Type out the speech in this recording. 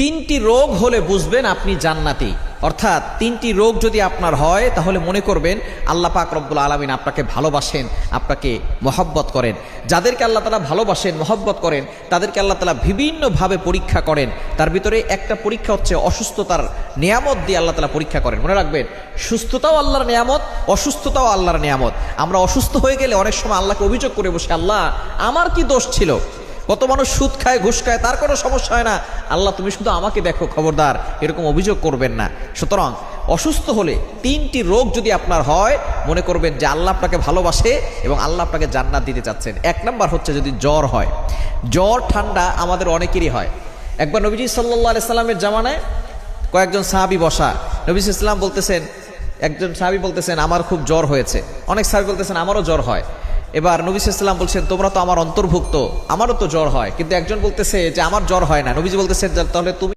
তিনটি রোগ হলে বুঝবেন আপনি জান্নাতি। অর্থাৎ তিনটি রোগ যদি আপনার হয় তাহলে মনে করবেন আল্লাহ পাক রব্বুল আলামিন আপনাকে ভালোবাসেন, আপনাকে মহব্বত করেন। যাদেরকে আল্লাহ তাআলা ভালোবাসেন, মহব্বত করেন, তাদেরকে আল্লাহ তাআলা বিভিন্নভাবে পরীক্ষা করেন। তার ভিতরে একটা পরীক্ষা হচ্ছে অসুস্থতার নিয়ামত দিয়ে আল্লাহ তাআলা পরীক্ষা করেন। মনে রাখবেন, সুস্থতাও আল্লাহর নিয়ামত, অসুস্থতাও আল্লাহর নিয়ামত। আমরা অসুস্থ হয়ে গেলে অনেক সময় আল্লাহকে অভিযোগ করে বসে, আল্লাহ আমার কি দোষ ছিল? কত মানুষ সুদ খায়, ঘুষ খায়, তার কোনো সমস্যা হয় না, আল্লাহ তুমি শুধু আমাকে দেখো, খবরদার এরকম অভিযোগ করবেন না। সুতরাং অসুস্থ হলে তিনটি রোগ যদি আপনার হয়, মনে করবেন যে আল্লাহ আপনাকে ভালোবাসে এবং আল্লাহ আপনাকে জান্নাত দিতে চাচ্ছেন। এক নাম্বার হচ্ছে যদি জ্বর হয়। জ্বর ঠান্ডা আমাদের অনেকেরই হয়। একবার নবীজি সাল্লাল্লাহু আলাইহি সাল্লামের জামানায় কয়েকজন সাহাবী বসা, নবী সাল্লাল্লাহু আলাইহি সাল্লাম বলতেছেন, একজন সাহাবী বলতেছেন আমার খুব জ্বর হয়েছে, অনেক সাহাবী বলতেছেন আমারও জ্বর হয়। এবার নবী সাল্লাল্লাহু আলাইহি ওয়াসাল্লাম বলছেন তোমরা তো আমার অন্তর্ভুক্ত, আমারও তো জ্বর হয়। কিন্তু একজন বলতেছে যে আমার জ্বর হয় না। নবীজি বলতেছেন তাহলে তুমি